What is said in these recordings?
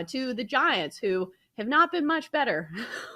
to the Giants, who have not been much better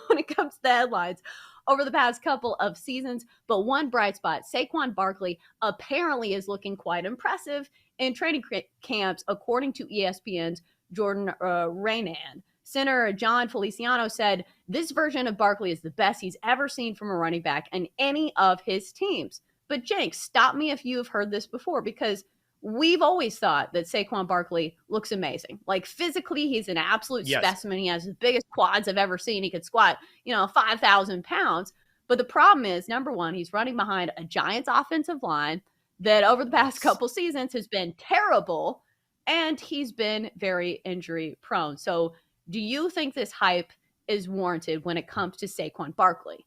when it comes to the headlines over the past couple of seasons. But one bright spot, Saquon Barkley apparently is looking quite impressive in training camps, according to ESPN's Jordan Raanan. Center John Feliciano said this version of Barkley is the best he's ever seen from a running back in any of his teams. But Jenks, stop me if you have heard this before, because we've always thought that Saquon Barkley looks amazing. Like physically, he's an absolute specimen. He has the biggest quads I've ever seen. He could squat, 5,000 pounds. But the problem is, number one, he's running behind a Giants offensive line that over the past couple seasons has been terrible, and he's been very injury prone. So do you think this hype is warranted when it comes to Saquon Barkley?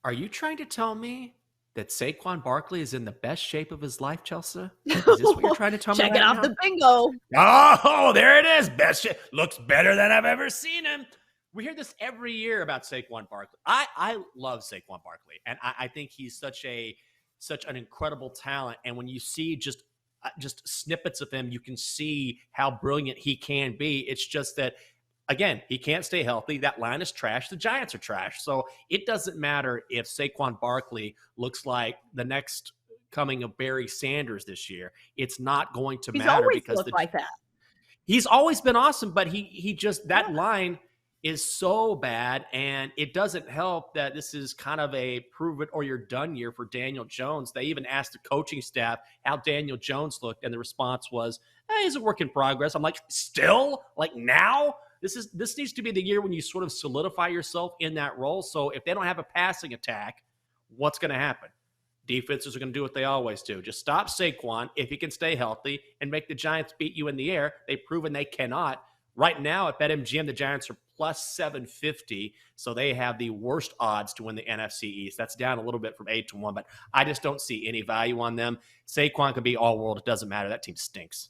Are you trying to tell me that Saquon Barkley is in the best shape of his life, Chelsa? Is this what you're trying to tell me Check it off the bingo. Oh, there it is. Best shape. Looks better than I've ever seen him. We hear this every year about Saquon Barkley. I love Saquon Barkley, and I think he's such an incredible talent. And when you see just snippets of him, you can see how brilliant he can be. It's just that, again, he can't stay healthy. That line is trash. The Giants are trash. So it doesn't matter if Saquon Barkley looks like the next coming of Barry Sanders this year. It's not going to matter because like that. He's always been awesome, but he just, that line is so bad, and it doesn't help that this is kind of a prove it or you're done year for Daniel Jones. They even asked the coaching staff how Daniel Jones looked, and the response was, he's a work in progress. I'm like, still? Like now? This needs to be the year when you sort of solidify yourself in that role. So if they don't have a passing attack, what's going to happen? Defenses are going to do what they always do. Just stop Saquon if he can stay healthy and make the Giants beat you in the air. They've proven they cannot. Right now at BetMGM, the Giants are plus 750, so they have the worst odds to win the NFC East. That's down a little bit from 8-1, but I just don't see any value on them. Saquon could be all world. It doesn't matter. That team stinks.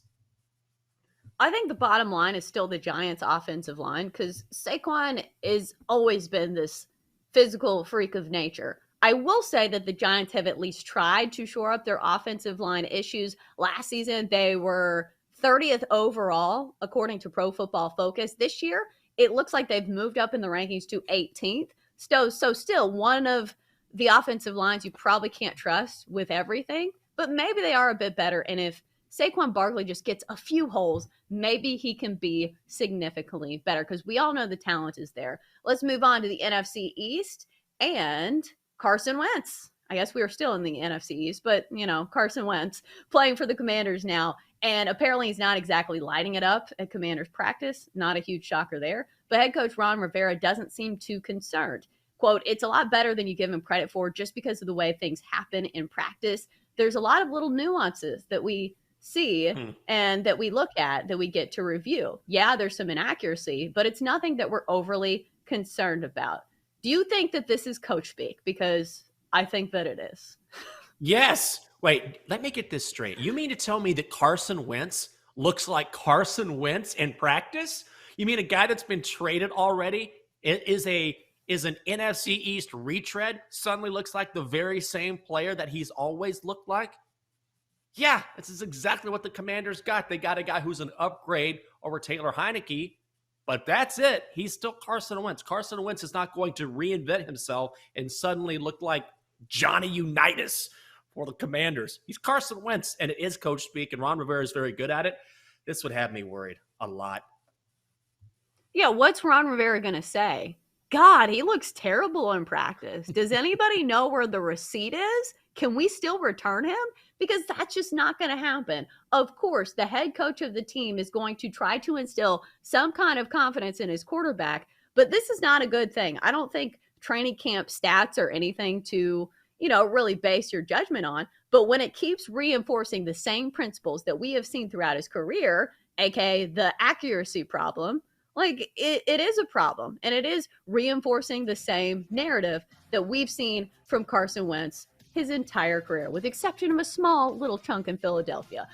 I think the bottom line is still the Giants' offensive line, because Saquon has always been this physical freak of nature. I will say that the Giants have at least tried to shore up their offensive line issues. Last season, they were 30th overall, according to Pro Football Focus. This year, it looks like they've moved up in the rankings to 18th. So still one of the offensive lines you probably can't trust with everything, but maybe they are a bit better. And if Saquon Barkley just gets a few holes, maybe he can be significantly better, because we all know the talent is there. Let's move on to the NFC East and Carson Wentz. I guess we are still in the NFC East, but, Carson Wentz playing for the Commanders now. And apparently he's not exactly lighting it up at Commanders practice. Not a huge shocker there. But head coach Ron Rivera doesn't seem too concerned. Quote, it's a lot better than you give him credit for just because of the way things happen in practice. There's a lot of little nuances that we see and that we look at that we get to review. Yeah, there's some inaccuracy, but it's nothing that we're overly concerned about. Do you think that this is coach speak? Because I think that it is. Yes. Wait, let me get this straight. You mean to tell me that Carson Wentz looks like Carson Wentz in practice? You mean a guy that's been traded already is an NFC East retread suddenly looks like the very same player that he's always looked like? Yeah, this is exactly what the Commanders got. They got a guy who's an upgrade over Taylor Heineke, but that's it. He's still Carson Wentz. Carson Wentz is not going to reinvent himself and suddenly look like Johnny Unitas for the Commanders. He's Carson Wentz, and it is coach speak, and Ron Rivera is very good at it. This would have me worried a lot. Yeah, what's Ron Rivera going to say? God, he looks terrible in practice. Does anybody know where the receipt is? Can we still return him? Because that's just not going to happen. Of course, the head coach of the team is going to try to instill some kind of confidence in his quarterback, but this is not a good thing. I don't think training camp stats are anything to, really base your judgment on. But when it keeps reinforcing the same principles that we have seen throughout his career, aka the accuracy problem, like it is a problem. And it is reinforcing the same narrative that we've seen from Carson Wentz his entire career, with the exception of a small little chunk in Philadelphia.